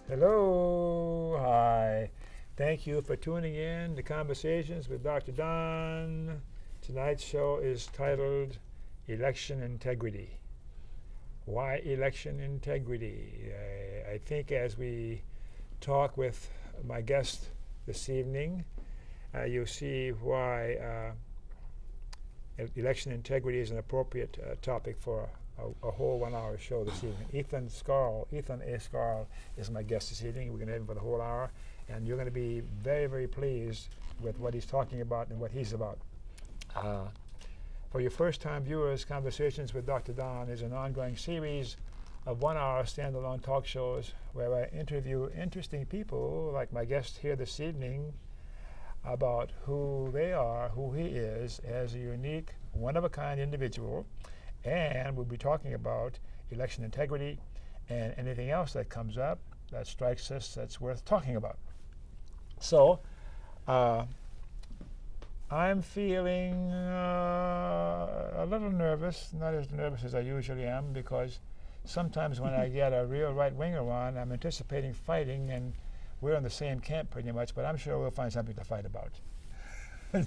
Hello, hi. Thank you for tuning in to Conversations with Dr. Don. Tonight's show is titled Election Integrity. Why election integrity? I think as we talk with my guest this evening, you'll see why election integrity is an appropriate topic for a whole 1 hour show this evening. Ethan A. Scarl is my guest this evening. We're going to have him for the whole hour, and you're going to be very, very pleased with what he's talking about and what he's about. For your first-time viewers, Conversations with Dr. Don is an ongoing series of 1 hour standalone talk shows where I interview interesting people like my guest here this evening about who they are, who he is as a unique, one-of-a-kind individual. And we'll be talking about election integrity and anything else that comes up that strikes us that's worth talking about. So, I'm feeling a little nervous, not as nervous as I usually am, because sometimes when I get a real right-winger on, I'm anticipating fighting, and we're in the same camp pretty much, but I'm sure we'll find something to fight about.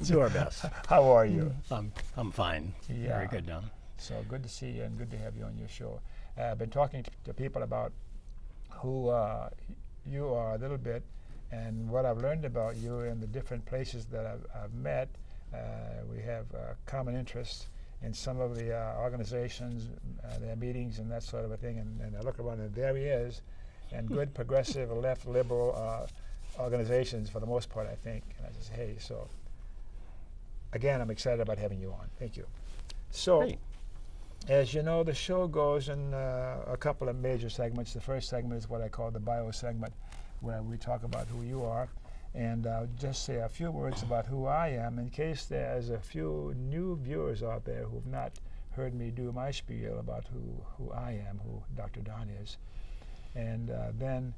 Do our best. How are you? I'm fine. Yeah. Very good, Don. So good to see you and good to have you on your show. I've been talking to people about who you are a little bit and what I've learned about you in the different places that I've met. We have common interests in some of the organizations, their meetings and that sort of a thing. And I look around and there he is. And good progressive, left, liberal organizations for the most part, I think. And I just, hey, so again, I'm excited about having you on. Thank you. So. Great. As you know, the show goes in a couple of major segments. The first segment is what I call the bio segment, where we talk about who you are. And I'll just say a few words about who I am in case there's a few new viewers out there who've not heard me do my spiel about who I am, who Dr. Don is. And then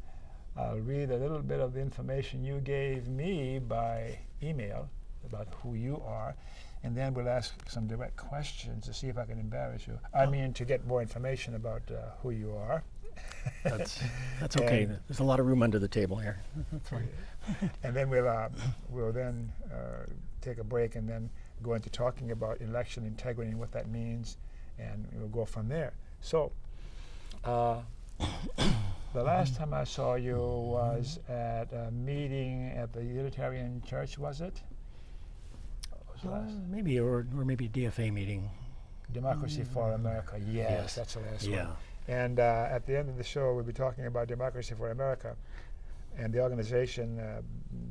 I'll read a little bit of the information you gave me by email about who you are. And then we'll ask some direct questions to see if I can embarrass you. I mean, to get more information about who you are. That's okay. There's a lot of room under the table here. That's fine. And then we'll then take a break and then go into talking about election integrity and what that means, and we'll go from there. So, the last time I saw you was at a meeting at the Unitarian Church, was it? Maybe or maybe a DFA meeting. Democracy for America. Yes, that's the last one. And at the end of the show, we'll be talking about Democracy for America and the organization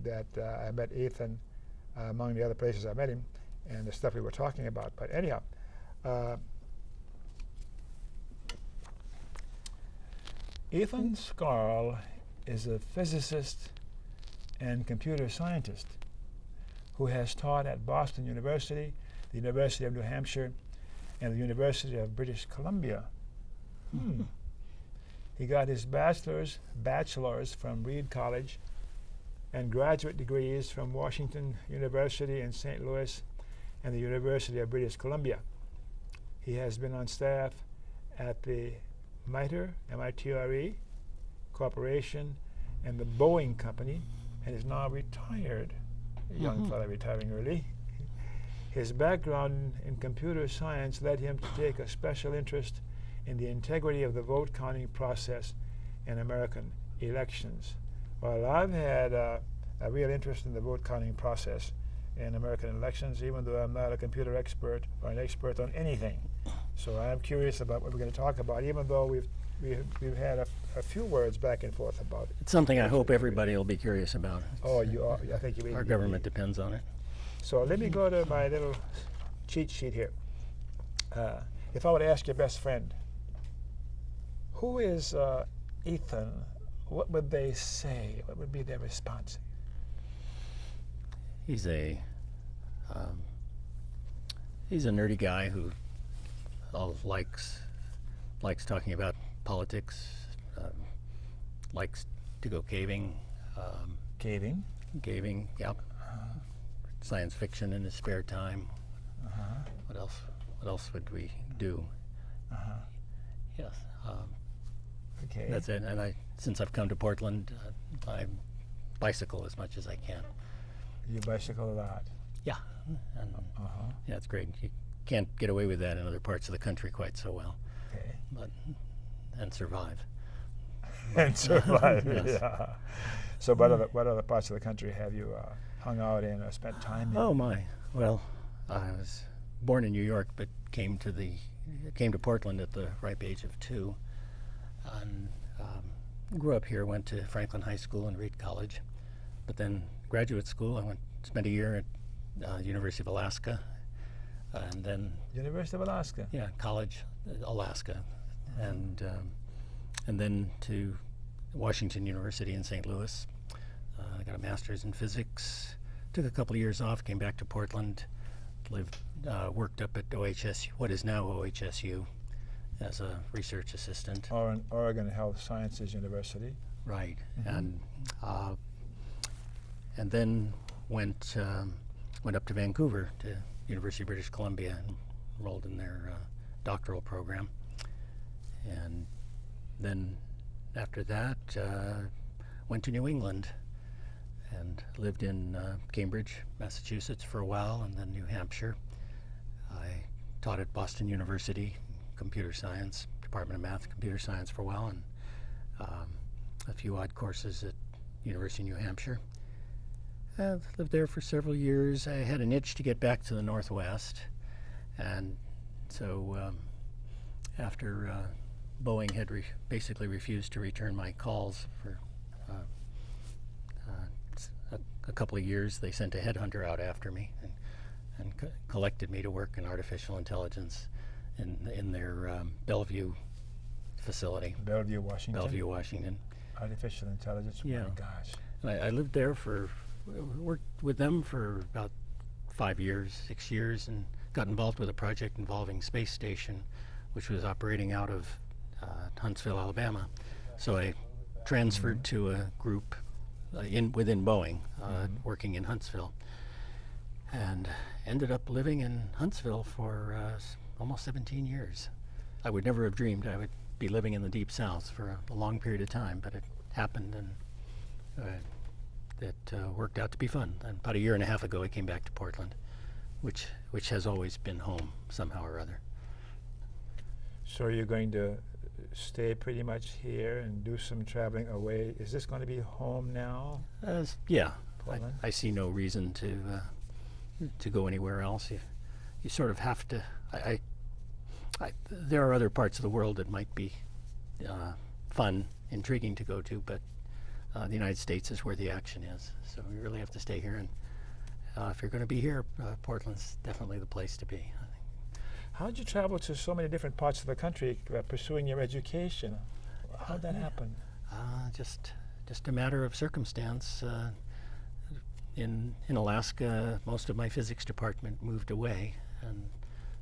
that I met Ethan, among the other places I met him, and the stuff we were talking about. But anyhow, Ethan Scarl is a physicist and computer scientist who has taught at Boston University, the University of New Hampshire, and the University of British Columbia. He got his bachelor's from Reed College and graduate degrees from Washington University in St. Louis and the University of British Columbia. He has been on staff at the MITRE, M-I-T-R-E, Corporation, and the Boeing Company, and is now retired. A young fellow retiring early. His background in computer science led him to take a special interest in the integrity of the vote counting process in American elections. Well, I've had a real interest in the vote counting process in American elections, even though I'm not a computer expert or an expert on anything. So I'm curious about what we're going to talk about, even though we've had a few words back and forth about it. It's something I hope everybody will be curious about. Oh, you are. I think you mean our government depends on it. So let me go to my little cheat sheet here. If I were to ask your best friend, who is Ethan, what would they say? What would be their response? He's a nerdy guy who likes talking about politics, likes to go caving. Caving? Caving, yeah. Science fiction in his spare time. What else would we do? Yes. Okay. That's it. And since I've come to Portland, I bicycle as much as I can. You bicycle a lot. Yeah, and Uh-huh. yeah, it's great. You can't get away with that in other parts of the country quite so well, Okay. and survive. And survive. Yes. Yeah. So what other parts of the country have you hung out in or spent time in? Oh my! Well, I was born in New York, but came to Portland at the ripe age of 2, and grew up here. Went to Franklin High School and Reed College, but then graduate school. I spent a year at University of Alaska, and then University of Alaska. yeah, college, Alaska, and then to Washington University in St. Louis. I got a master's in physics. Took a couple of years off. Came back to Portland. Worked up at OHSU, what is now OHSU, as a research assistant. Oregon Health Sciences University. Right, and then went up to Vancouver to University of British Columbia and enrolled in their doctoral program. And then after that, went to New England and lived in Cambridge, Massachusetts for a while, and then New Hampshire. I taught at Boston University, computer science, Department of Math, computer science for a while, and a few odd courses at University of New Hampshire. I've lived there for several years. I had an itch to get back to the Northwest, and so after Boeing had basically refused to return my calls for a couple of years, they sent a headhunter out after me and collected me to work in artificial intelligence in their Bellevue facility. Bellevue, Washington. Bellevue, Washington. Artificial intelligence. Yeah. My gosh. And I lived there worked with them for about 5 years, 6 years, and got involved with a project involving Space Station, which was operating out of Huntsville, Alabama. So I transferred to a group within Boeing, working in Huntsville, and ended up living in Huntsville for almost 17 years. I would never have dreamed I would be living in the Deep South for a long period of time, but it happened, and it worked out to be fun. And about 1.5 years ago, I came back to Portland, which has always been home somehow or other. So you're going to stay pretty much here and do some traveling away. Is this going to be home now? Yeah, Portland? I see no reason to go anywhere else. You sort of have to. There are other parts of the world that might be fun, intriguing to go to, but the United States is where the action is. So you really have to stay here. And if you're going to be here, Portland's definitely the place to be. How did you travel to so many different parts of the country pursuing your education? How did that happen? Just a matter of circumstance. In Alaska, most of my physics department moved away, and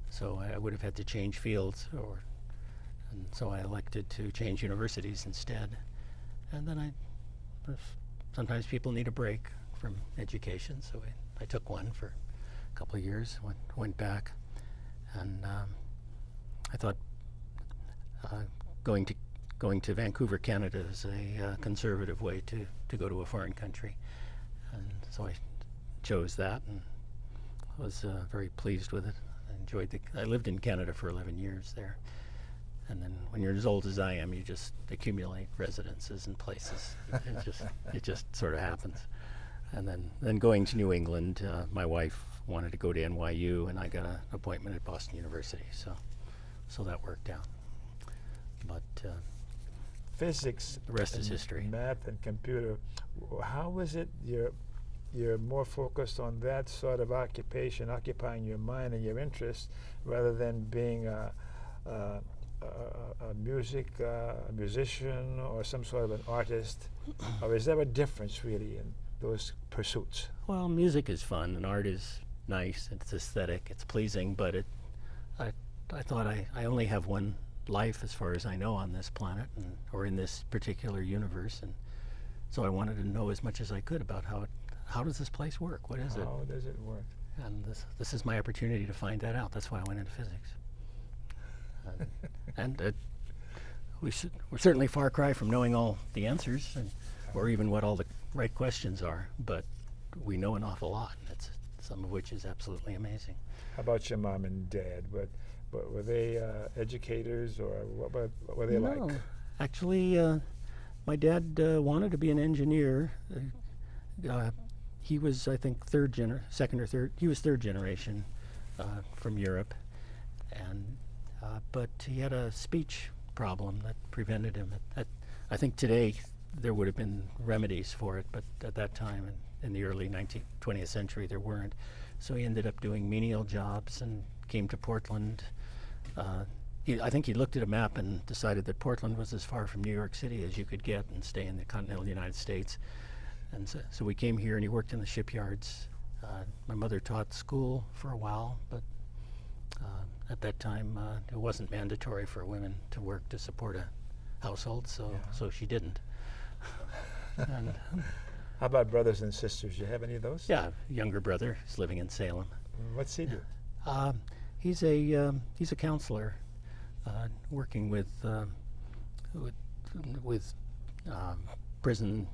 so I would have had to change fields, and so I elected to change universities instead. And then sometimes people need a break from education, so I took one for a couple of years, went back, and I thought going to Vancouver, Canada is a conservative way to go to a foreign country, and so I chose that and was very pleased with it. I lived in Canada for 11 years there, and then when you're as old as I am, you just accumulate residences and places. It just sort of happens. And then going to New England, my wife wanted to go to NYU, and I got an appointment at Boston University, so that worked out. But Physics, the rest is history. Math and computer. How was it you're more focused on that sort of occupation, occupying your mind and your interest, rather than being a musician or some sort of an artist? Or is there a difference really in those pursuits? Well, music is fun and art is nice. It's aesthetic. It's pleasing. But I thought I only have one life, as far as I know, on this planet or in this particular universe, and so I wanted to know as much as I could about how does this place work? What is it? How does it work? And this is my opportunity to find that out. That's why I went into physics. And we're certainly a far cry from knowing all the answers or even what all the right questions are, but we know an awful lot. That's some of which is absolutely amazing. How about your mom and dad? But were they educators, or what were they No, like? actually, my dad wanted to be an engineer. He was, I think, second or third. He was third generation from Europe, and but he had a speech problem that prevented him. I think today there would have been remedies for it, but at that time, in the early 20th century, there weren't. So he ended up doing menial jobs and came to Portland. I think he looked at a map and decided that Portland was as far from New York City as you could get and stay in the continental United States. And so we came here, and he worked in the shipyards. My mother taught school for a while, but at that time it wasn't mandatory for women to work to support a household, so she didn't. And, How about brothers and sisters? Do you have any of those? yeah, younger brother is living in Salem. What's he do? He's a counselor, working with prison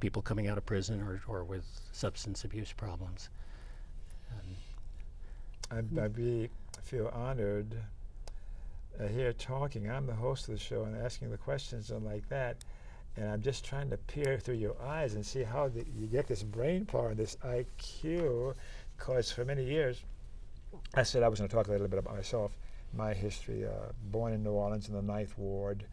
people coming out of prison or with substance abuse problems. I feel honored here talking. I'm the host of the show and asking the questions and like that, and I'm just trying to peer through your eyes and see how you get this brain power and this IQ, because for many years I said I was going to talk a little bit about myself, my history. Born in New Orleans in the Ninth Ward,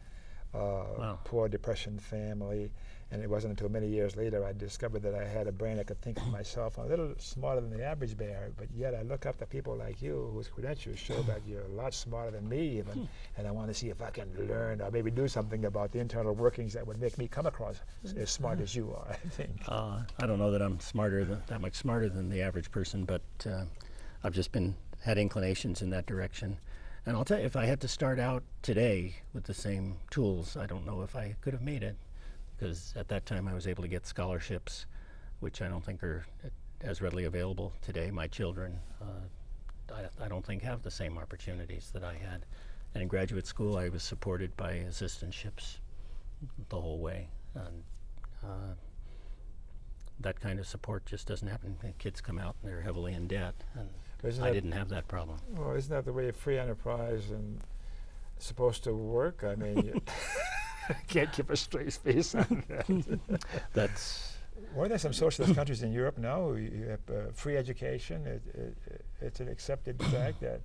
Wow. poor Depression family, and it wasn't until many years later I discovered that I had a brain that could think for myself. I'm a little smarter than the average bear, but yet I look up to people like you whose credentials show that you're a lot smarter than me even, and I want to see if I can learn or maybe do something about the internal workings that would make me come across as smart as you are, I think. I don't know that I'm that much smarter than the average person, but I've just had inclinations in that direction. And I'll tell you, if I had to start out today with the same tools, I don't know if I could have made it, because at that time I was able to get scholarships, which I don't think are as readily available today. My children, I don't think, have the same opportunities that I had. And in graduate school, I was supported by assistantships the whole way. And that kind of support just doesn't happen. Kids come out and they're heavily in debt, and I didn't have that problem. Well, isn't that the way free enterprise and supposed to work? I mean, you can't keep a straight face on that. That's Well, there's some socialist countries in Europe now. You have free education. It's an accepted fact that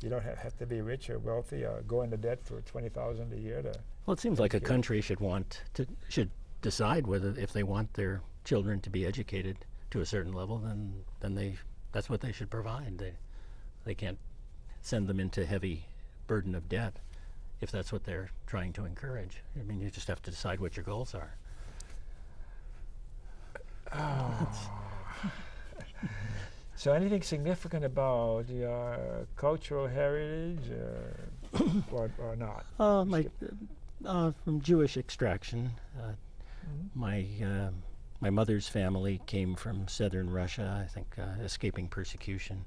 you don't have to be rich or wealthy or go into debt for $20,000 a year to. well. It seems like a country should decide whether, if they want their children to be educated to a certain level, then that's what they should provide. They can't send them into heavy burden of debt if that's what they're trying to encourage. I mean, you just have to decide what your goals are. So anything significant about your cultural heritage or not? From Jewish extraction. My mother's family came from southern Russia, I think, escaping persecution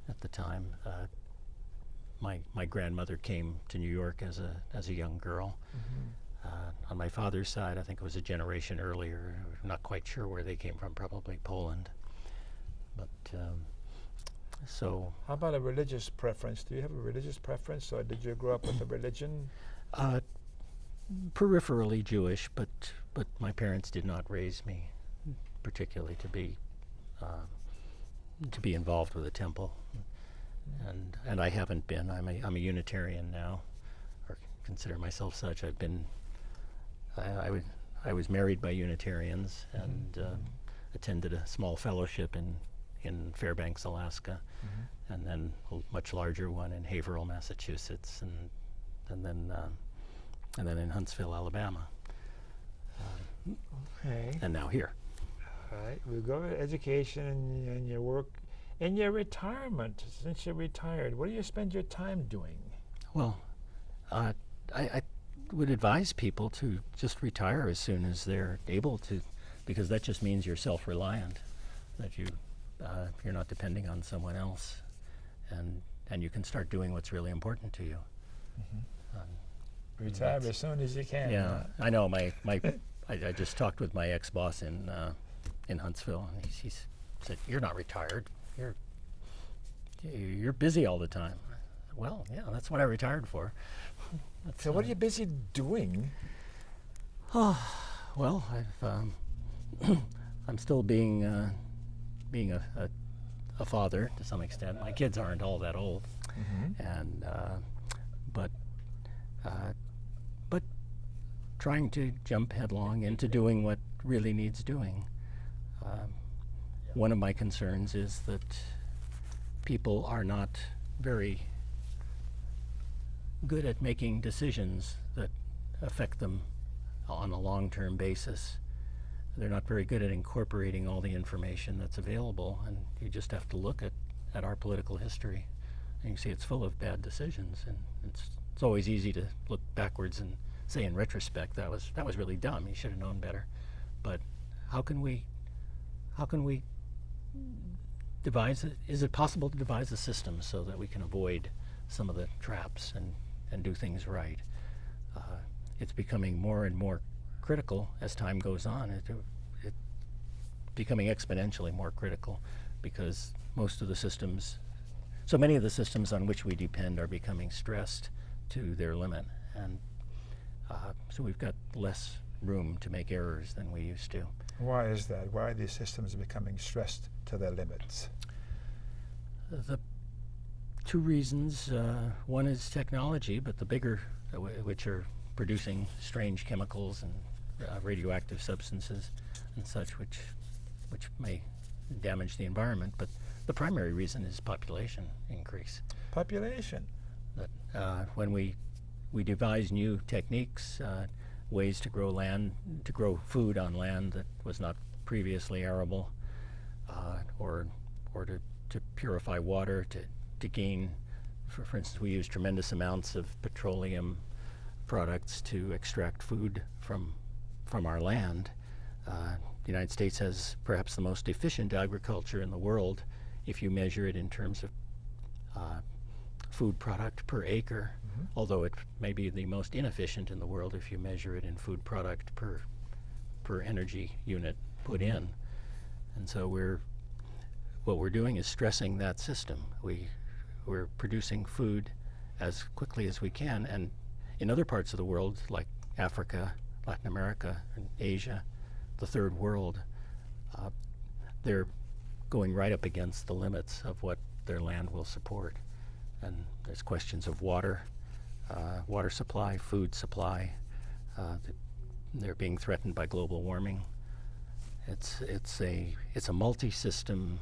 at the time. My grandmother came to New York as a young girl. On my father's side, I think it was a generation earlier. I'm not quite sure where they came from, probably Poland. But so. How about a religious preference? Do you have a religious preference, or did you grow up with a religion? Peripherally Jewish, but my parents did not raise me particularly to be involved with a temple, and I haven't been. I'm a Unitarian now, or consider myself such. I was married by Unitarians and attended a small fellowship in Fairbanks, Alaska, and then a much larger one in Haverhill, Massachusetts, and then in Huntsville, Alabama, Okay. and now here. All right. We go to education and your work. In your retirement, since you're retired, what do you spend your time doing? Well, I would advise people to just retire as soon as they're able to, because that just means you're self-reliant, that you're not depending on someone else, and you can start doing what's really important to you. Retire as soon as you can. Yeah, I know. I just talked with my ex-boss in Huntsville, and he said, "You're not retired. You're busy all the time." Well, yeah, that's what I retired for. So what are you busy doing? Well, I'm still being a father to some extent. My kids aren't all that old, and but trying to jump headlong into doing what really needs doing. One of my concerns is that people are not very good at making decisions that affect them on a long-term basis. They're not very good at incorporating all the information that's available, and you just have to look at our political history, and you see it's full of bad decisions, and it's always easy to look backwards and say in retrospect that was really dumb. You should have known better. But how can we devise it? Is it possible to devise a system so that we can avoid some of the traps and do things right? It's becoming more and more critical as time goes on. It's becoming exponentially more critical because so many of the systems on which we depend are becoming stressed to their limit, and so we've got less room to make errors than we used to. Why is that? Why are these systems becoming stressed to their limits? The two reasons. One is technology, but the bigger, which are producing strange chemicals and radioactive substances and such, which may damage the environment. But the primary reason is population increase. Population. That when we devise new techniques, ways to grow food on land that was not previously arable, or to purify water, to gain, for instance, we use tremendous amounts of petroleum products to extract food from our land. The United States has perhaps the most efficient agriculture in the world if you measure it in terms of food product per acre, although it may be the most inefficient in the world if you measure it in food product per energy unit put in. And so what we're doing is stressing that system. We're producing food as quickly as we can, and in other parts of the world, like Africa, Latin America, and Asia, the third world, they're going right up against the limits of what their land will support. And there's questions of water supply, food supply. They're being threatened by global warming. It's a multi-system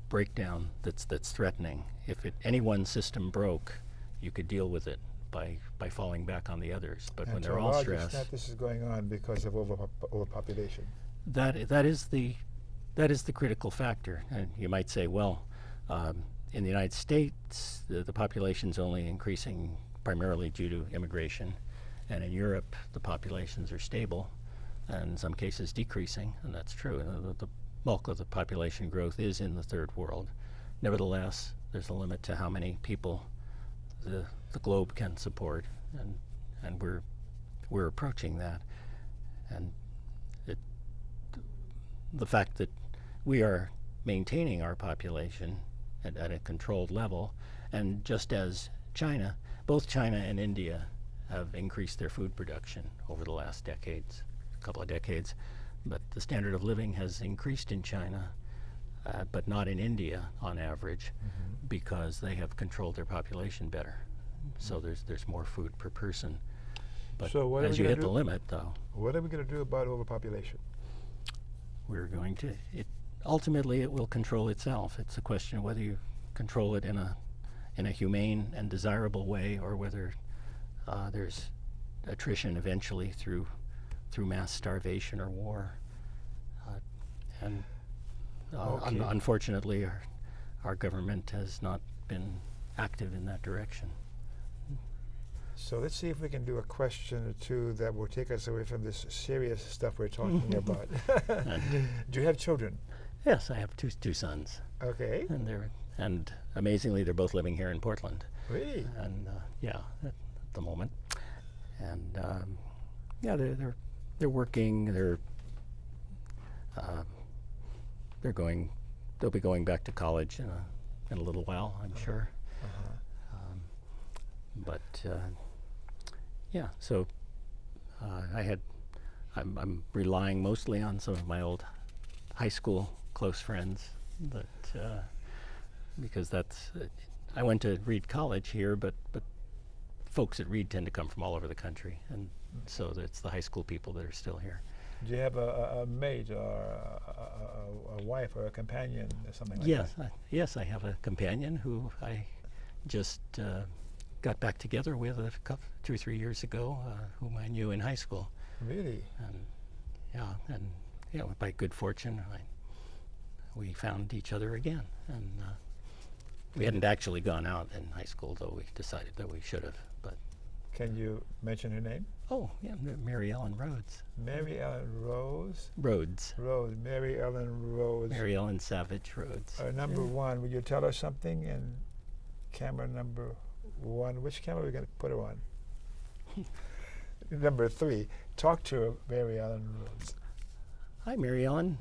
breakdown that's threatening. If any one system broke, you could deal with it by falling back on the others. But when they're all stressed, to a large extent, this is going on because of overpopulation. That is the critical factor. And you might say, well, in the United States, the population's only increasing primarily due to immigration, and in Europe, the populations are stable, and in some cases decreasing, and that's true. The bulk of the population growth is in the third world. Nevertheless, there's a limit to how many people the globe can support, and we're approaching that. And the fact that we are maintaining our population at a controlled level, and just as China, both China and India have increased their food production over the last couple of decades, but the standard of living has increased in China, but not in India on average, because they have controlled their population better. So there's more food per person. But so as you hit the limit, though, what are we going to do about overpopulation? we're going to, ultimately it will control itself. It's a question of whether you control it in a humane and desirable way, or whether there's attrition eventually through mass starvation or war. Unfortunately, our government has not been active in that direction. So let's see if we can do a question or two that will take us away from this serious stuff we're talking about. Do you have children? Yes, I have two sons. Okay. And amazingly, they're both living here in Portland. Really? And the moment. And yeah, they're working. They'll be going back to college in a little while, I'm sure. But yeah, so I'm relying mostly on some of my old high school close friends, because I went to Reed College here, but folks at Reed tend to come from all over the country, and so it's the high school people that are still here. Do you have a mate or a wife or a companion or something like that? Yes, I have a companion who I just got back together with 2 or 3 years ago, whom I knew in high school. Really? And by good fortune, we found each other again. And we hadn't actually gone out in high school, though we decided that we should have. But can you mention her name? Oh, yeah, Mary Ellen Rhodes. Mary Ellen Rose? Rhodes. Rose. Mary Ellen Rose. Mary Ellen Savage Rhodes. Number one, will you tell us something? And camera number one, which camera are we going to put her on? Number three, talk to Mary Ellen Rhodes. Hi, Mary Ellen.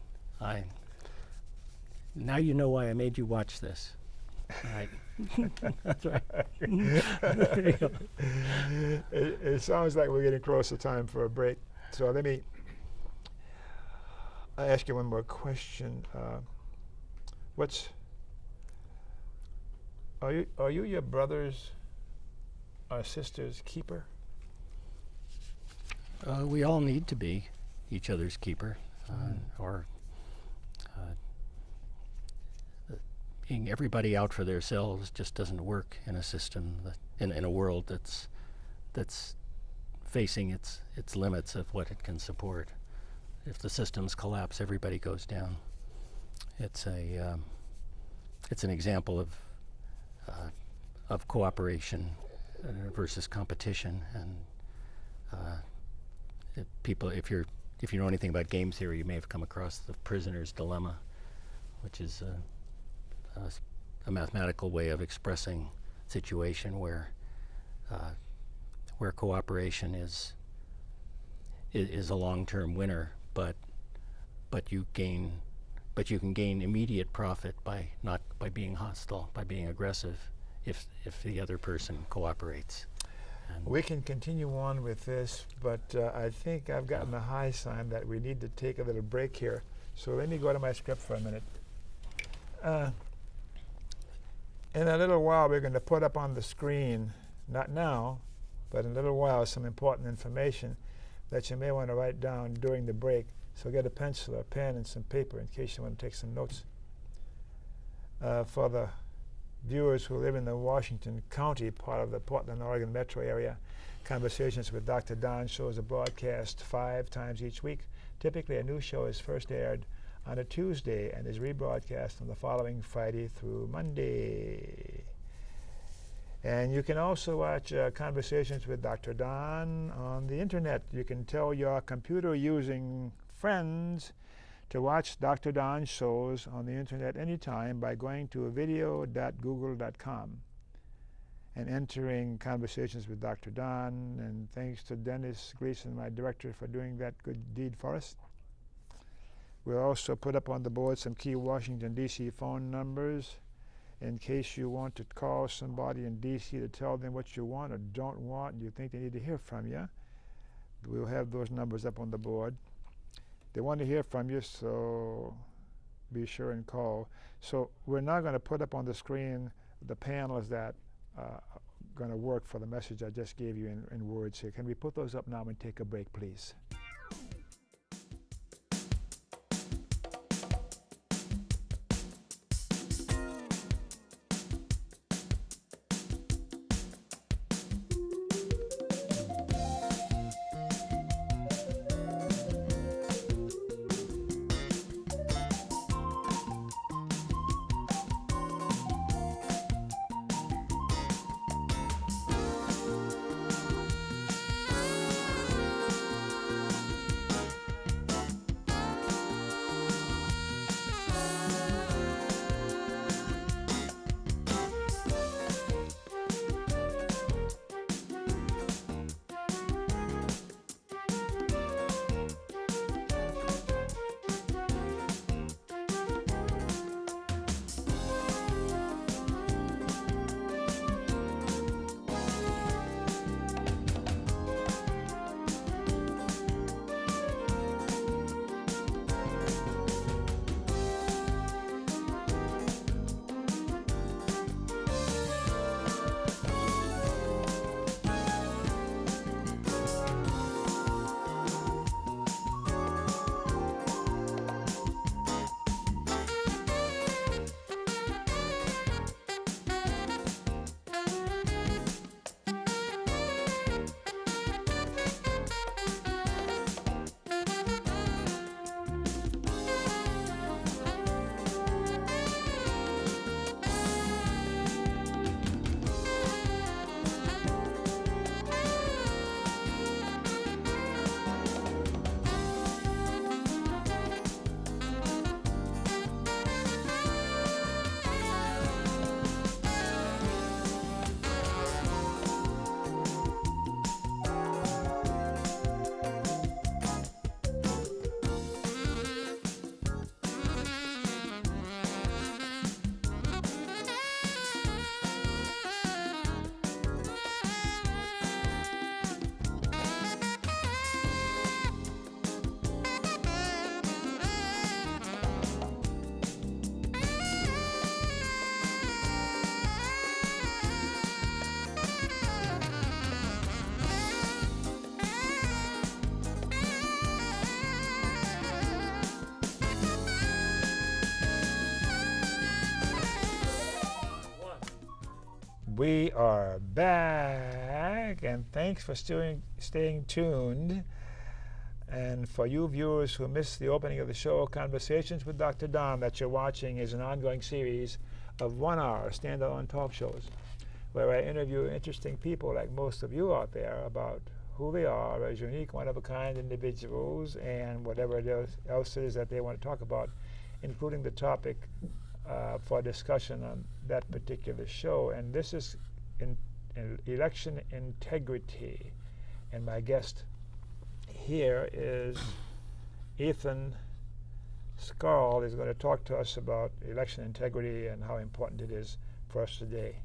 Now you know why I made you watch this. Right. That's right. It sounds like we're getting close to time for a break. So let me ask you one more question. Are you your brother's or sister's keeper? We all need to be each other's keeper, or being everybody out for themselves just doesn't work in a system in a world that's facing its limits of what it can support. If the systems collapse, everybody goes down. It's an example of cooperation versus competition, and if you know anything about game theory, you may have come across the prisoner's dilemma, which is a mathematical way of expressing a situation where cooperation is a long-term winner, but you can gain immediate profit by being hostile, by being aggressive, if the other person cooperates. We can continue on with this, but I think I've gotten a high sign that we need to take a little break here. So let me go to my script for a minute. In a little while, we're going to put up on the screen, not now, but in a little while, some important information that you may want to write down during the break. So get a pencil, a pen, and some paper in case you want to take some notes. For the viewers who live in the Washington County part of the Portland, Oregon metro area, Conversations with Dr. Don shows a broadcast 5 times each week. Typically, a new show is first aired on a Tuesday and is rebroadcast on the following Friday through Monday. And you can also watch Conversations with Dr. Don on the internet. You can tell your computer-using friends to watch Dr. Don's shows on the internet anytime by going to video.google.com and entering Conversations with Dr. Don. And thanks to Dennis Gleason, my director, for doing that good deed for us. We'll also put up on the board some key Washington, D.C. phone numbers in case you want to call somebody in D.C. to tell them what you want or don't want and you think they need to hear from you. We'll have those numbers up on the board. They want to hear from you, so be sure and call. So we're now going to put up on the screen the panels that are going to work for the message I just gave you in words here. Can we put those up now and take a break, please? We are back, and thanks for staying tuned. And for you viewers who missed the opening of the show, Conversations with Dr. Don that you're watching is an ongoing series of 1 hour standalone talk shows where I interview interesting people like most of you out there about who they are as unique, one-of-a-kind individuals and whatever else it is that they want to talk about, including the topic for discussion on that particular show. And this is in election integrity. And my guest here is Ethan Scarl is going to talk to us about election integrity and how important it is for us today.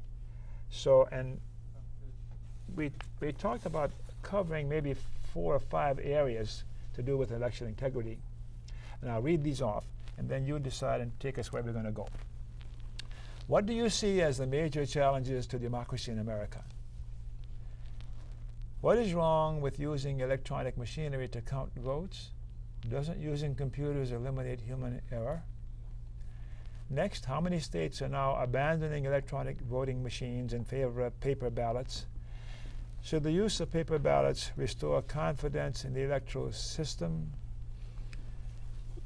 So, and we talked about covering maybe 4 or 5 areas to do with election integrity. And I'll read these off, and then you decide and take us where we're going to go. What do you see as the major challenges to democracy in America? What is wrong with using electronic machinery to count votes? Doesn't using computers eliminate human error? Next, how many states are now abandoning electronic voting machines in favor of paper ballots? Should the use of paper ballots restore confidence in the electoral system?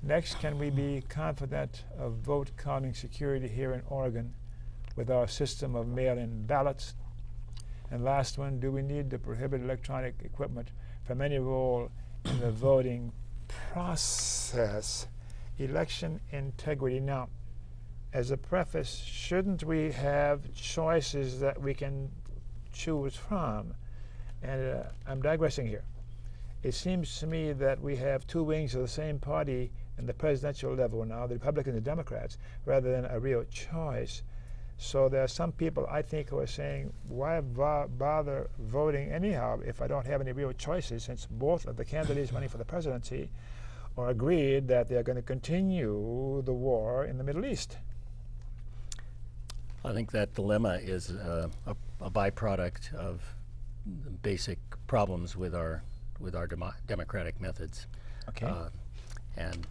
Next, can we be confident of vote counting security here in Oregon with our system of mail-in ballots? And last one, do we need to prohibit electronic equipment from any role in the voting process? Election integrity. Now, as a preface, shouldn't we have choices that we can choose from? And I'm digressing here. It seems to me that we have 2 wings of the same party in the presidential level now, the Republicans and Democrats, rather than a real choice. So there are some people, I think, who are saying, why bother voting anyhow if I don't have any real choices, since both of the candidates running for the presidency are agreed that they're going to continue the war in the Middle East. I think that dilemma is a byproduct of the basic problems with our democratic methods. Okay. And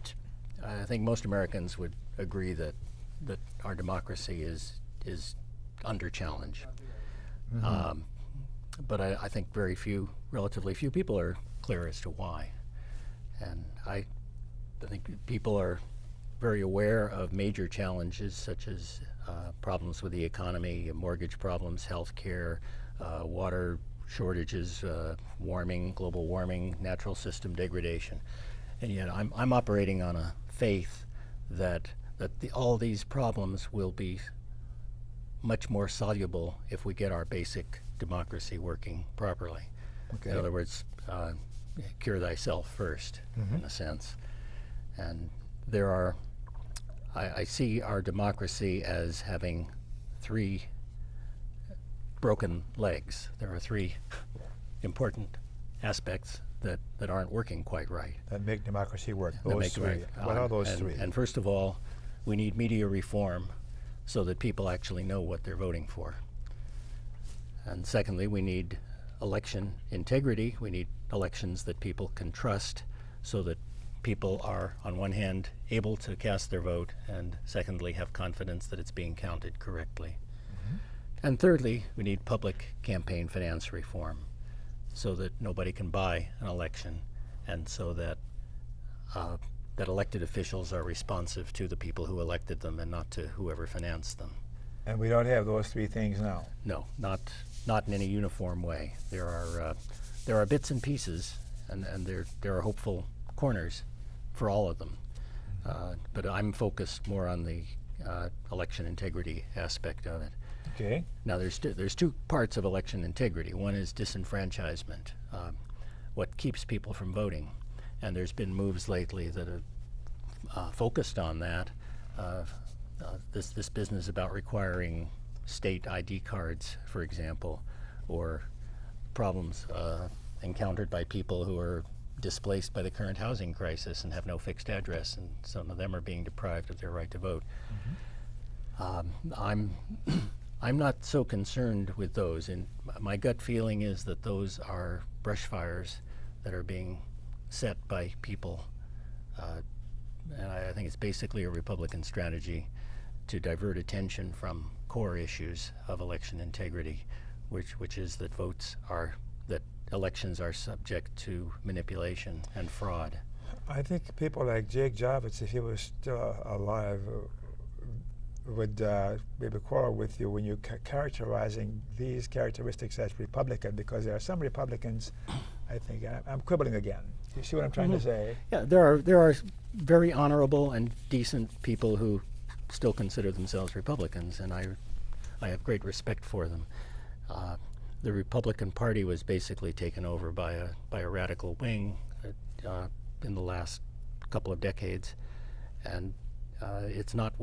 I think most Americans would agree that our democracy is under challenge. Mm-hmm. But I think relatively few people are clear as to why. And I think people are very aware of major challenges such as problems with the economy, mortgage problems, health care, water shortages, warming, global warming, natural system degradation. And yet I'm operating on a faith that all these problems will be much more soluble if we get our basic democracy working properly. Okay. In other words, cure thyself first, in a sense. And I see our democracy as having 3 broken legs. There are 3 important aspects that aren't working quite right. That make democracy work. That Those make 3. democracy- What are those 3? And first of all, we need media reform so that people actually know what they're voting for. And secondly, we need election integrity. We need elections that people can trust so that people are, on one hand, able to cast their vote, and secondly, have confidence that it's being counted correctly. And thirdly, we need public campaign finance reform so that nobody can buy an election, and so that that elected officials are responsive to the people who elected them and not to whoever financed them. And we don't have those 3 things now. No, not in any uniform way. There are bits and pieces, and there are hopeful corners for all of them. But I'm focused more on the election integrity aspect of it. Okay. Now, there's 2 parts of election integrity. One is disenfranchisement, what keeps people from voting. And there's been moves lately that have focused on that. This business about requiring state ID cards, for example, or problems encountered by people who are displaced by the current housing crisis and have no fixed address, and some of them are being deprived of their right to vote. I'm not so concerned with those, and my gut feeling is that those are brush fires that are being set by people, and I think it's basically a Republican strategy to divert attention from core issues of election integrity, which is that elections are subject to manipulation and fraud. I think people like Jake Javits, if he was still alive, would maybe quarrel with you when you're characterizing these characteristics as Republican, because there are some Republicans, I think, I'm quibbling again. You see what I'm trying to say? Yeah, there are very honorable and decent people who still consider themselves Republicans, and I have great respect for them. The Republican Party was basically taken over by a radical wing in the last couple of decades, and it's not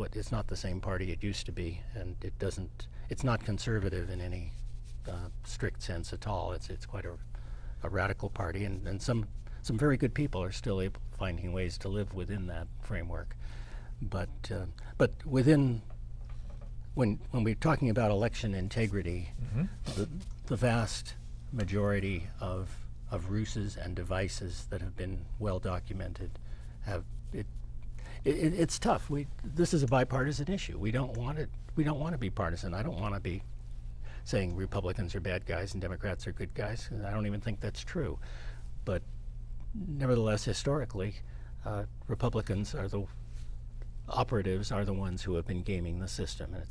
the same party it used to be, and it's not conservative in any strict sense at all. It's quite a radical party, and some very good people are still finding ways to live within that framework. But within, when we're talking about election integrity, the vast majority of ruses and devices that have been well documented it's tough. This is a bipartisan issue. We don't want to be partisan. I don't want to be saying Republicans are bad guys and Democrats are good guys. I don't even think that's true. But nevertheless, historically, Republicans are the operatives, are the ones who have been gaming the system. And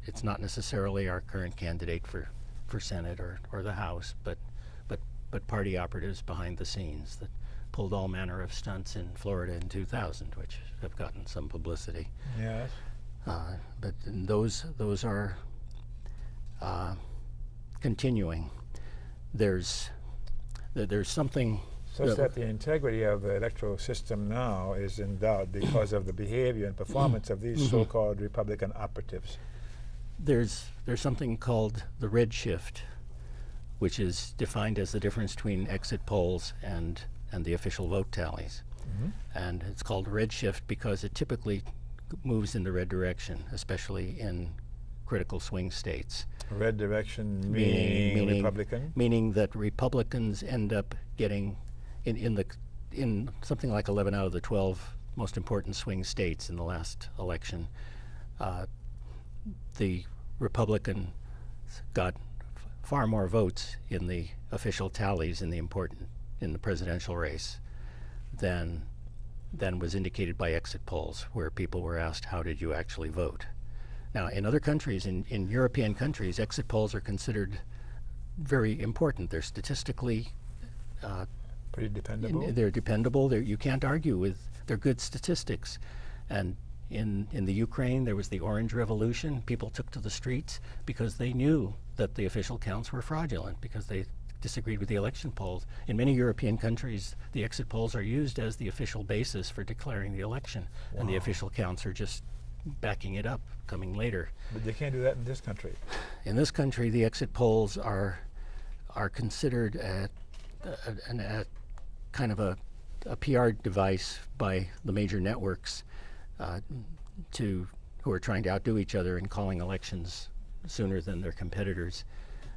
it's not necessarily our current candidate for Senate or the House, but party operatives behind the scenes that pulled all manner of stunts in Florida in 2000, which have gotten some publicity. Yes. But those are continuing. There's something. So that the integrity of the electoral system now is in doubt because of the behavior and performance of these so-called Republican operatives. There's something called the red shift, which is defined as the difference between exit polls and the official vote tallies. And it's called red shift because it typically moves in the red direction, especially in critical swing states. Red direction meaning Republican? Meaning that Republicans end up getting, in something like 11 out of the 12 most important swing states in the last election, the Republican got far more votes in the official tallies in the presidential race than was indicated by exit polls, where people were asked, how did you actually vote? Now, in other countries, in European countries, exit polls are considered very important. They're statistically pretty dependable. They're dependable. You can't argue with. They're good statistics. And in the Ukraine, there was the Orange Revolution. People took to the streets because they knew that the official counts were fraudulent, because they disagreed with the election polls. In many European countries, the exit polls are used as the official basis for declaring the election, and the official counts are just backing it up, coming later. But they can't do that in this country. In this country, the exit polls are considered a kind of a PR device by the major networks who are trying to outdo each other in calling elections sooner than their competitors.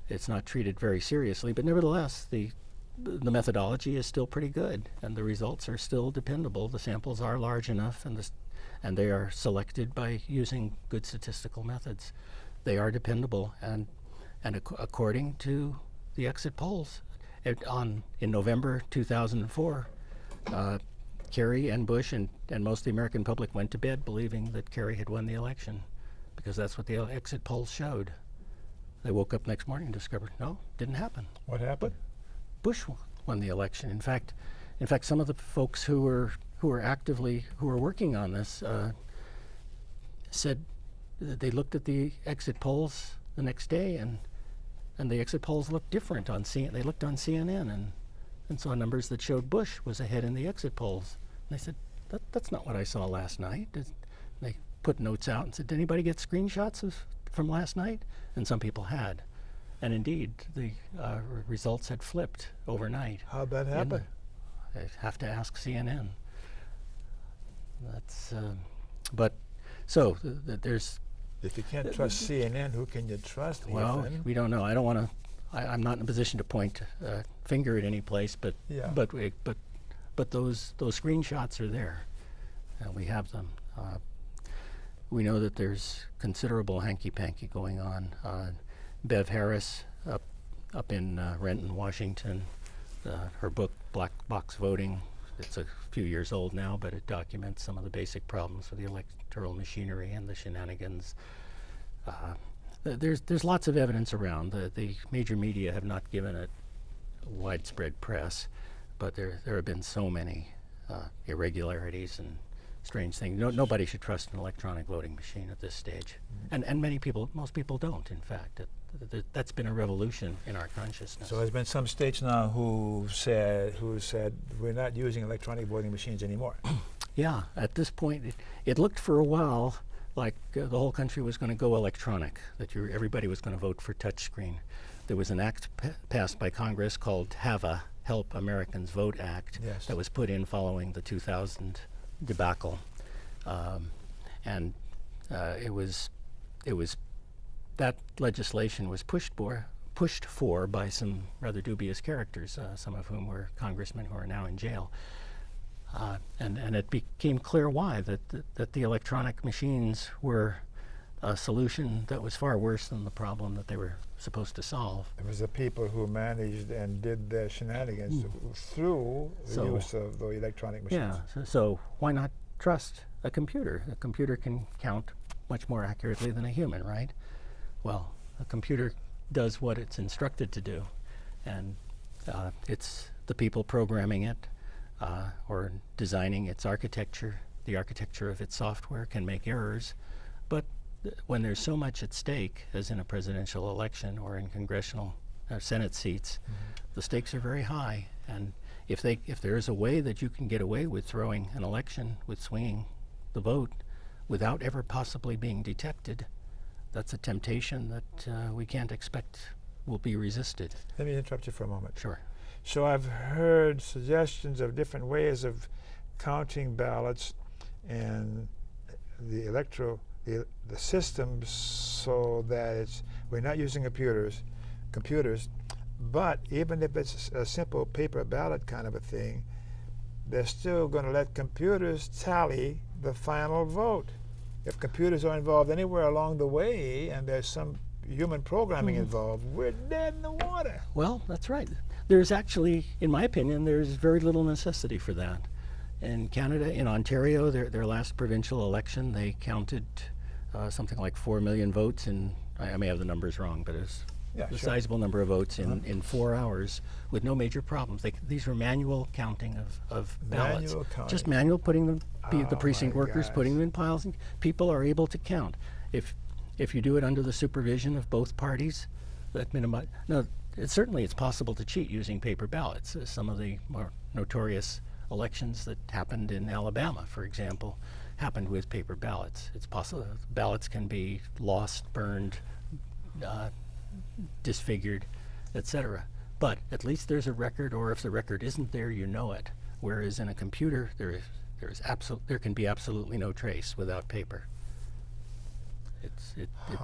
It's not treated very seriously, but nevertheless, the methodology is still pretty good, and the results are still dependable. The samples are large enough, and they are selected by using good statistical methods. They are dependable, and according to the exit polls, in November 2004, Kerry and Bush and most of the American public went to bed believing that Kerry had won the election, because that's what the exit polls showed. They woke up next morning and discovered, no, didn't happen. What happened? Bush won the election. In fact, some of the folks who were working on this said that they looked at the exit polls the next day, and the exit polls looked different on CNN. They looked on CNN and saw numbers that showed Bush was ahead in the exit polls. And they said, that's not what I saw last night. They put notes out and said, did anybody get screenshots from last night? And some people had. And indeed, the results had flipped overnight. How'd that happen? They have to ask CNN. That's, there's... If you can't trust CNN, who can you trust? Well, Ethan? we don't know. I don't want to. I'm not in a position to point a finger at any place, but those screenshots are there, and we have them. we know that there's considerable hanky-panky going on. Bev Harris up in Renton, Washington, her book, Black Box Voting, it's a few years old now, but it documents some of the basic problems with the electoral machinery and the shenanigans. There's lots of evidence around. The major media have not given it widespread press, but there have been so many irregularities and strange things. Nobody should trust an electronic voting machine at this stage, and most people don't. In fact, that's been a revolution in our consciousness. So there's been some states now who said we're not using electronic voting machines anymore. Yeah, at this point, it looked for a while like the whole country was going to go electronic, that everybody was going to vote for touchscreen. There was an act passed by Congress called HAVA, Help Americans Vote Act, Yes. that was put in following the 2000 debacle, and it was that legislation was pushed for by some rather dubious characters, some of whom were congressmen who are now in jail. And it became clear why, that the electronic machines were a solution that was far worse than the problem that they were supposed to solve. It was the people who managed and did their shenanigans through the use of the electronic machines. Yeah, so why not trust a computer? A computer can count much more accurately than a human, right? Well, a computer does what it's instructed to do, and it's the people programming it or designing its architecture. The architecture of its software can make errors, but when there's so much at stake, as in a presidential election or in congressional or Senate seats, the stakes are very high. And if there is a way that you can get away with throwing an election, with swinging the vote, without ever possibly being detected, that's a temptation that we can't expect will be resisted. Let me interrupt you for a moment. Sure. So I've heard suggestions of different ways of counting ballots and the systems, so that we're not using computers, but even if it's a simple paper ballot kind of a thing, they're still going to let computers tally the final vote. If computers are involved anywhere along the way and there's some human programming involved, we're dead in the water. Well, that's right. There's actually, in my opinion, there's very little necessity for that. In Canada, in Ontario, their last provincial election, they counted something like 4 million votes in, I may have the numbers wrong, but it's a sizable number of votes in 4 hours with no major problems. These were manual counting of ballots. Manual counting. Just manual putting them, the precinct my workers gosh. putting them in piles. And people are able to count. If you do it under the supervision of both parties, that minimize. No, it's possible to cheat using paper ballots. Some of the more notorious elections that happened in Alabama, for example, happened with paper ballots. It's possible ballots can be lost, burned, disfigured, etc. But at least there's a record, or if the record isn't there, you know it. Whereas in a computer, there can be absolutely no trace without paper. It's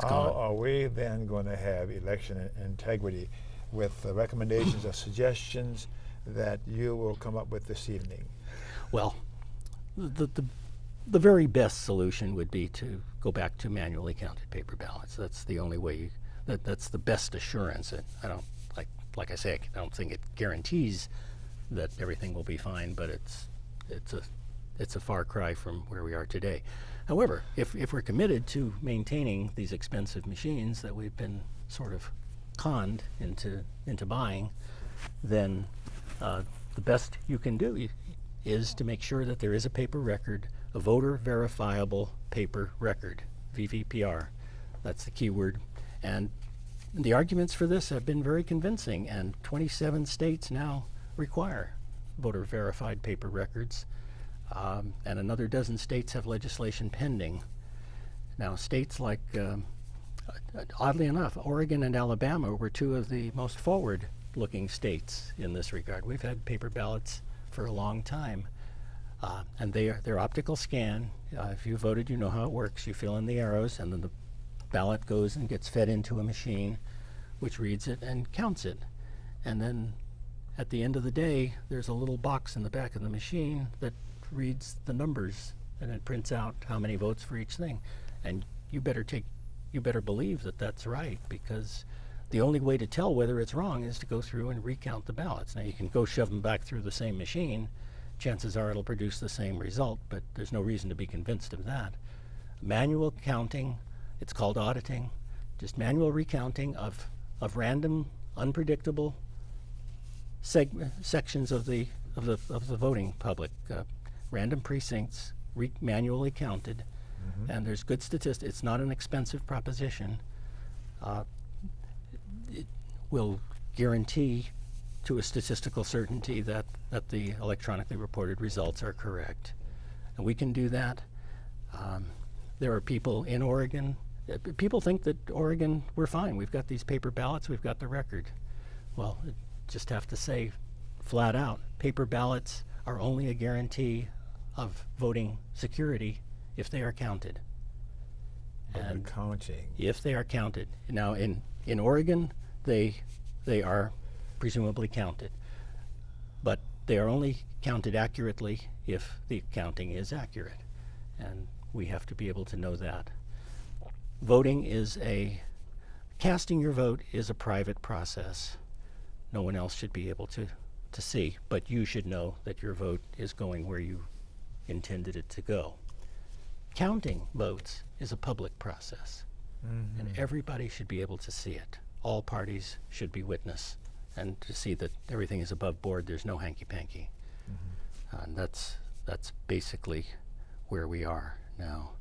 How gone. are we then going to have election integrity with the recommendations or suggestions that you will come up with this evening? Well, the very best solution would be to go back to manually counted paper ballots. That's the only way. That's the best assurance. I don't like I say, I don't think it guarantees that everything will be fine, but it's a far cry from where we are today. However, if we're committed to maintaining these expensive machines that we've been sort of conned into buying, then the best you can do is to make sure that there is a paper record, a voter verifiable paper record, VVPR. That's the key word. And the arguments for this have been very convincing, and 27 states now require voter verified paper records, and another dozen states have legislation pending. Now, states like, oddly enough, Oregon and Alabama were two of the most forward-looking states in this regard. We've had paper ballots for a long time, and they're optical scan. If you voted, you know how it works. You fill in the arrows, and then the ballot goes and gets fed into a machine which reads it and counts it. And then at the end of the day, there's a little box in the back of the machine that reads the numbers, and it prints out how many votes for each thing. And you better believe that that's right, because the only way to tell whether it's wrong is to go through and recount the ballots. Now, you can go shove them back through the same machine. Chances are it'll produce the same result, but there's no reason to be convinced of that. Manual counting, it's called auditing, just manual recounting of random, unpredictable sections of the voting public, random precincts, manually counted, and there's good statistics. It's not an expensive proposition. It will guarantee to a statistical certainty that the electronically reported results are correct. And we can do that. There are people in Oregon. People think that Oregon, we're fine. We've got these paper ballots. We've got the record. Well, just have to say flat out, paper ballots are only a guarantee of voting security if they are counted. And counting. If they are counted. Now, in Oregon, they are presumably counted, but they are only counted accurately if the counting is accurate, and we have to be able to know that. Casting your vote is a private process. No one else should be able to see, but you should know that your vote is going where you intended it to go. Counting votes is a public process, and everybody should be able to see it. All parties should be witness and to see that everything is above board. There's no hanky-panky. And that's basically where we are now.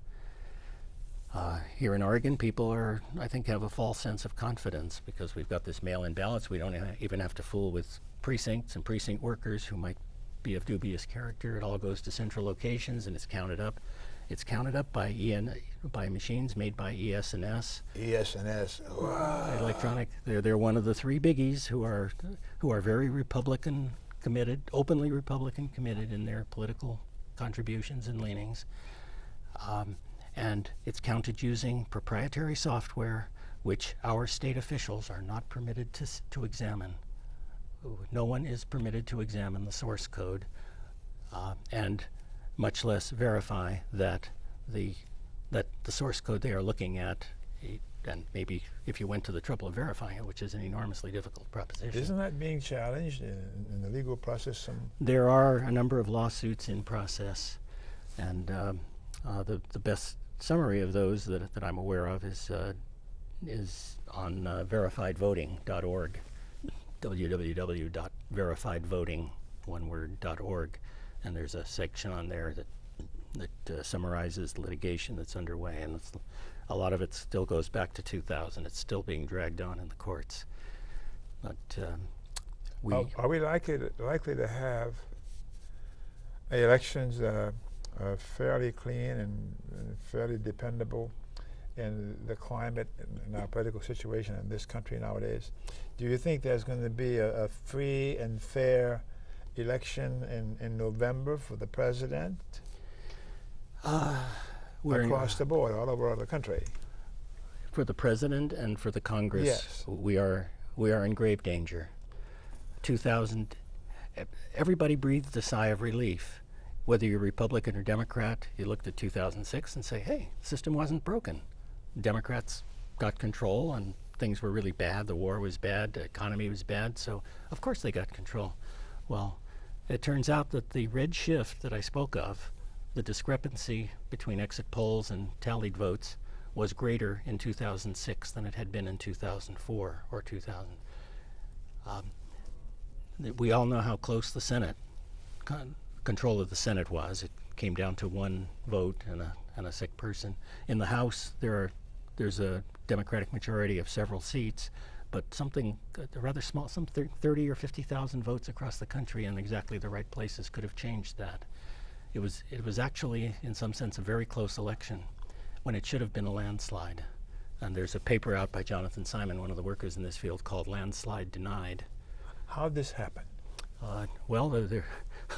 Here in Oregon, people I think, have a false sense of confidence because we've got this mail-in ballots. We don't even have to fool with precincts and precinct workers who might be of dubious character. It all goes to central locations and it's counted up. It's counted up by machines made by ES&S. ES&S. Wow. Electronic. They're one of the three biggies who are very Republican committed, openly Republican committed in their political contributions and leanings. And it's counted using proprietary software, which our state officials are not permitted to examine. No one is permitted to examine the source code, and much less verify that the source code they are looking at, and maybe if you went to the trouble of verifying it, which is an enormously difficult proposition. Isn't that being challenged in the legal process? There are a number of lawsuits in process, and the best summary of those that I'm aware of is on verifiedvoting.org, www.verifiedvoting.org, and there's a section on there that summarizes the litigation that's underway, and a lot of it still goes back to 2000. It's still being dragged on in the courts. But are we likely to have elections fairly clean and fairly dependable in the climate and our political situation in this country nowadays? Do you think there's going to be a free and fair election in November for the president? Across the board, all over the country. For the president and for the Congress, yes. we are in grave danger. 2000, everybody breathed a sigh of relief. Whether you're Republican or Democrat, you looked at 2006 and say, hey, the system wasn't broken. Democrats got control and things were really bad. The war was bad, the economy was bad, so of course they got control. Well, it turns out that the red shift that I spoke of, the discrepancy between exit polls and tallied votes, was greater in 2006 than it had been in 2004 or 2000. We all know how close the Senate, control of the Senate was. It came down to one vote and a sick person. In the House, there's a Democratic majority of several seats, but something rather small, some 30 or 50,000 votes across the country in exactly the right places could have changed that. It was actually, in some sense, a very close election when it should have been a landslide. And there's a paper out by Jonathan Simon, one of the workers in this field, called Landslide Denied. How did this happen? Well, the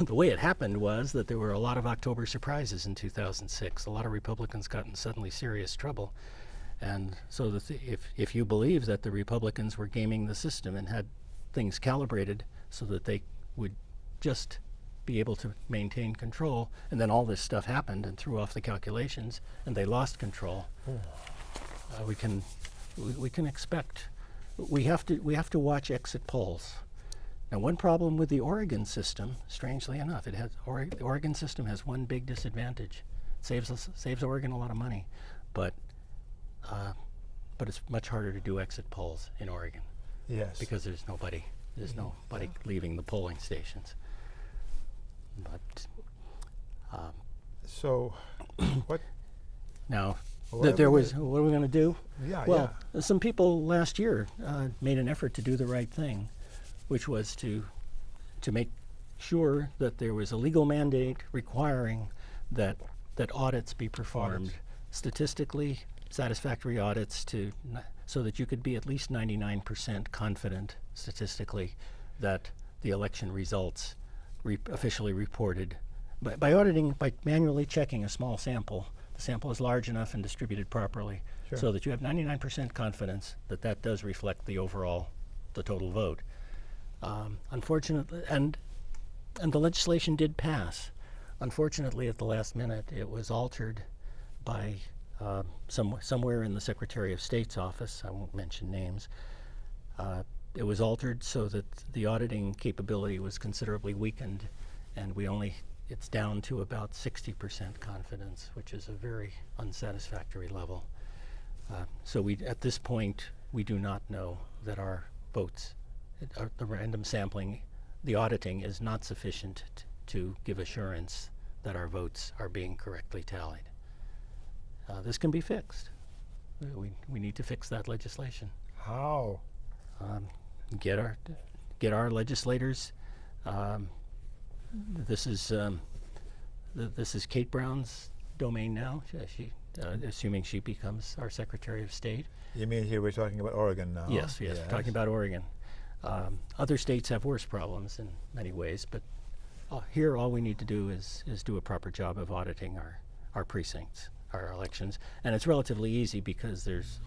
way it happened was that there were a lot of October surprises in 2006. A lot of Republicans got in suddenly serious trouble. And so if you believe that the Republicans were gaming the system and had things calibrated so that they would just be able to maintain control, and then all this stuff happened and threw off the calculations, and they lost control. We can expect. We have to watch exit polls. Now, one problem with the Oregon system, strangely enough, the Oregon system has one big disadvantage. It saves Oregon a lot of money, but it's much harder to do exit polls in Oregon. Yes. Because there's nobody leaving the polling stations. But so, what? now, What there are we was. What are we going to do? Yeah. Well, some people last year made an effort to do the right thing, which was to make sure that there was a legal mandate requiring that audits be performed, statistically satisfactory audits, so that you could be at least 99% confident statistically that the election results officially reported by auditing, by manually checking a small sample. The sample is large enough and distributed properly, Sure. so that you have 99% confidence that does reflect the total vote. Unfortunately, and the legislation did pass. Unfortunately, at the last minute, it was altered by somewhere in the Secretary of State's office. I won't mention names. It was altered so that the auditing capability was considerably weakened, and it's down to about 60% confidence, which is a very unsatisfactory level. So at this point, we do not know that our votes, the random sampling, the auditing is not sufficient to give assurance that our votes are being correctly tallied. This can be fixed. We need to fix that legislation. How? Get our legislators. This is Kate Brown's domain now. She assuming she becomes our Secretary of State. You mean here we're talking about Oregon now? Yes. We're talking about Oregon. Other states have worse problems in many ways, but here all we need to do is do a proper job of auditing our precincts, our elections, and it's relatively easy because there's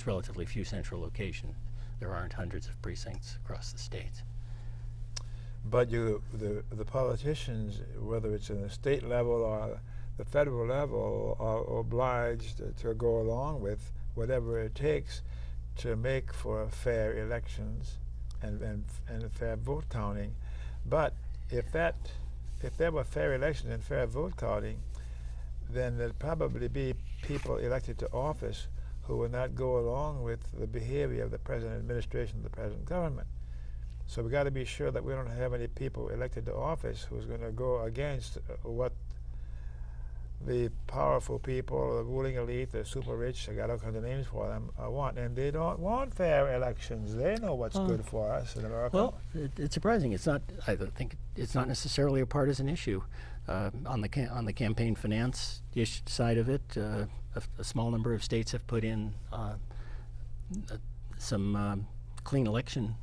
relatively few central locations. There aren't hundreds of precincts across the states. But the politicians, whether it's in the state level or the federal level, are obliged to go along with whatever it takes to make for fair elections and fair vote counting. But if there were fair elections and fair vote counting, then there'd probably be people elected to office who would not go along with the behavior of the present administration, the present government. So we got to be sure that we don't have any people elected to office who's going to go against what the powerful people, the ruling elite, the super rich, I got all kinds of names for them, want. And they don't want fair elections. They know what's good for us in America. Well, it's surprising. I think it's not necessarily a partisan issue. On the campaign finance side of it, a small number of states have put in some clean election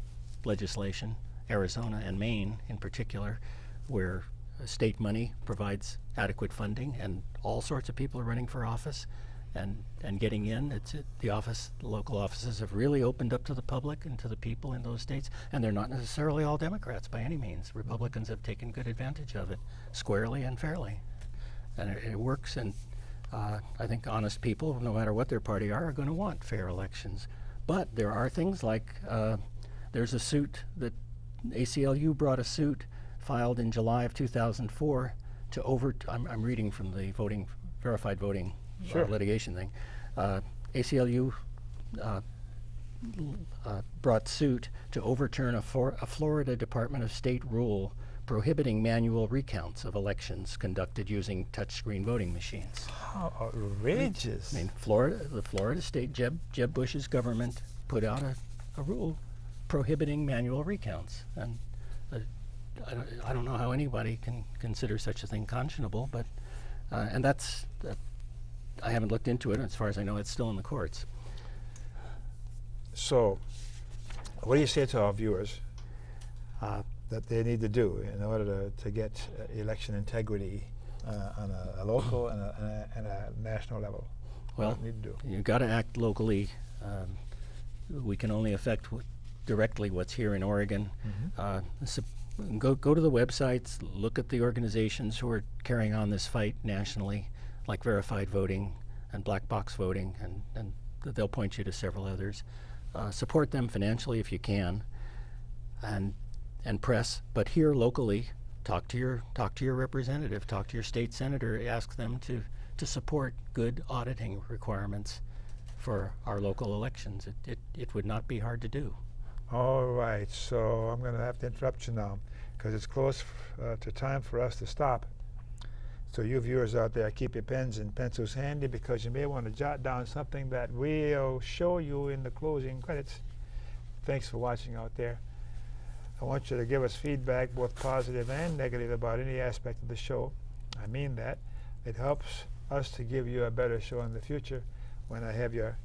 legislation, Arizona and Maine in particular, where state money provides adequate funding and all sorts of people are running for office and getting in. The local offices have really opened up to the public and to the people in those states, and they're not necessarily all Democrats by any means. Republicans have taken good advantage of it, squarely and fairly. And it works, and I think honest people, no matter what their party are going to want fair elections. But there are things like there's a suit that ACLU brought a suit filed in July of 2004 to I'm reading from the verified voting litigation thing. ACLU brought suit to overturn a Florida Department of State rule prohibiting manual recounts of elections conducted using touchscreen voting machines. How outrageous. I mean, the Florida state, Jeb Bush's government put out a rule prohibiting manual recounts. And I don't know how anybody can consider such a thing conscionable, but and that's I haven't looked into it. As far as I know, it's still in the courts. So, what do you say to our viewers that they need to do in order to get election integrity on a local and a national level? Well, what do they need to do? You've got to act locally. We can only affect directly what's here in Oregon. go to the websites, look at the organizations who are carrying on this fight nationally, like verified voting and black box voting, and they'll point you to several others. Support them financially if you can, and press. But here locally, talk to your representative, talk to your state senator, ask them to support good auditing requirements for our local elections. It would not be hard to do. All right, so I'm going to have to interrupt you now because it's close to time for us to stop. So you viewers out there, keep your pens and pencils handy because you may want to jot down something that we'll show you in the closing credits. Thanks for watching out there. I want you to give us feedback, both positive and negative, about any aspect of the show. I mean that. It helps us to give you a better show in the future when I have your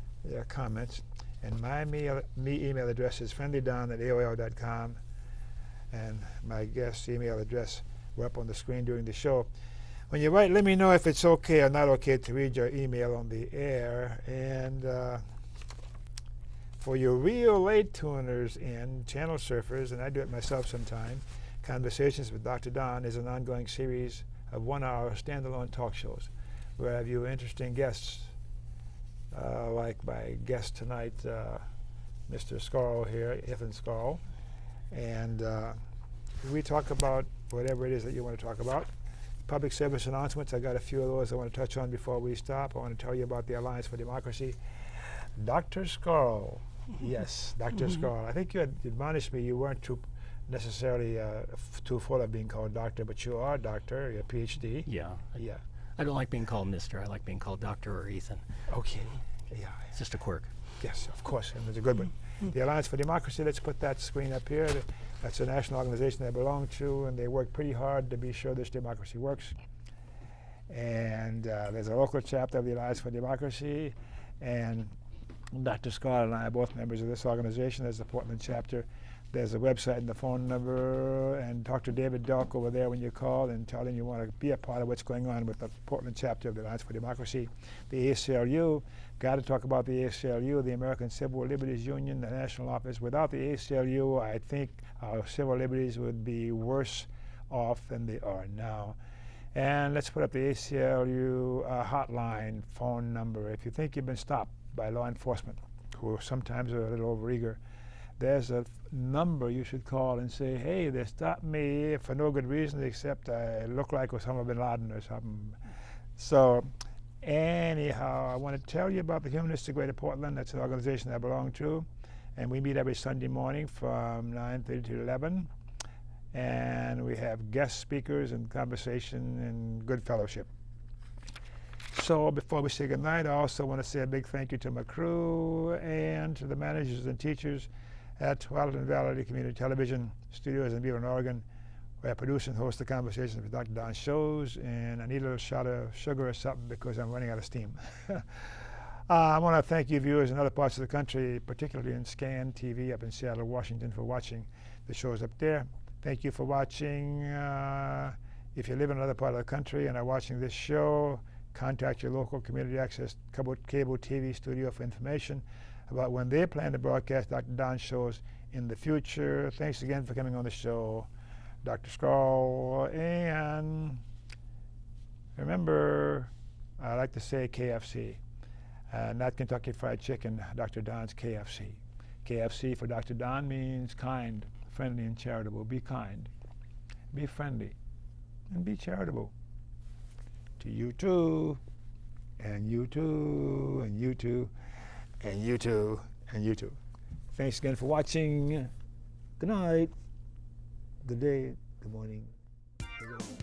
comments. And my email address is friendlydon@aol.com. And my guest email address will up on the screen during the show. When you write, let me know if it's okay or not okay to read your email on the air. And for your real late tuners and channel surfers, and I do it myself sometime, Conversations with Dr. Don is an ongoing series of 1-hour standalone talk shows where I have you interesting guests, like my guest tonight, Mr. Scarl here, Ethan Scarl, and we talk about whatever it is that you want to talk about. Public service announcements, I got a few of those I want to touch on before we stop. I want to tell you about the Alliance for Democracy. Dr. Scarl, yes, Dr. Scarl. I think you had admonished me you weren't too necessarily too full of being called doctor, but you are a doctor, you're a PhD. Yeah. Yeah. I don't like being called Mr. I like being called Doctor or Ethan. Okay. Yeah. It's just a quirk. Yes, of course, and it's a good one. The Alliance for Democracy, let's put that screen up here. That's a national organization I belong to, and they work pretty hard to be sure this democracy works. And there's a local chapter of the Alliance for Democracy, and Dr. Scott and I are both members of this organization. There's the Portland chapter. There's a website and the phone number, and talk to David Delk over there when you call and tell him you want to be a part of what's going on with the Portland chapter of the Alliance for Democracy. The ACLU, got to talk about the ACLU, the American Civil Liberties Union, the national office. Without the ACLU, I think our civil liberties would be worse off than they are now. And let's put up the ACLU hotline phone number. If you think you've been stopped by law enforcement, who sometimes are a little overeager, there's a number you should call and say, hey, they stopped me for no good reason except I look like Osama bin Laden or something. So anyhow, I want to tell you about the Humanists Greater Portland. That's an organization I belong to. And we meet every Sunday morning from 9:30 to 11. And we have guest speakers and conversation and good fellowship. So before we say goodnight, I also want to say a big thank you to my crew and to the managers and teachers at Tualatin Valley Community Television Studios in Beaver, Oregon, where I produce and host the Conversations with Dr. Don shows, and I need a little shot of sugar or something because I'm running out of steam. I want to thank you viewers in other parts of the country, particularly in Scan TV up in Seattle, Washington, for watching the shows up there. Thank you for watching. If you live in another part of the country and are watching this show, contact your local community access cable TV studio for information about when they plan to broadcast Dr. Don shows in the future. Thanks again for coming on the show, Dr. Scarl. And remember, I like to say KFC, not Kentucky Fried Chicken, Dr. Don's KFC. KFC for Dr. Don means kind, friendly, and charitable. Be kind, be friendly, and be charitable. To you too, and you too, and you too, and you too, and you too. Thanks again for watching. Good night, good day, good morning, good night.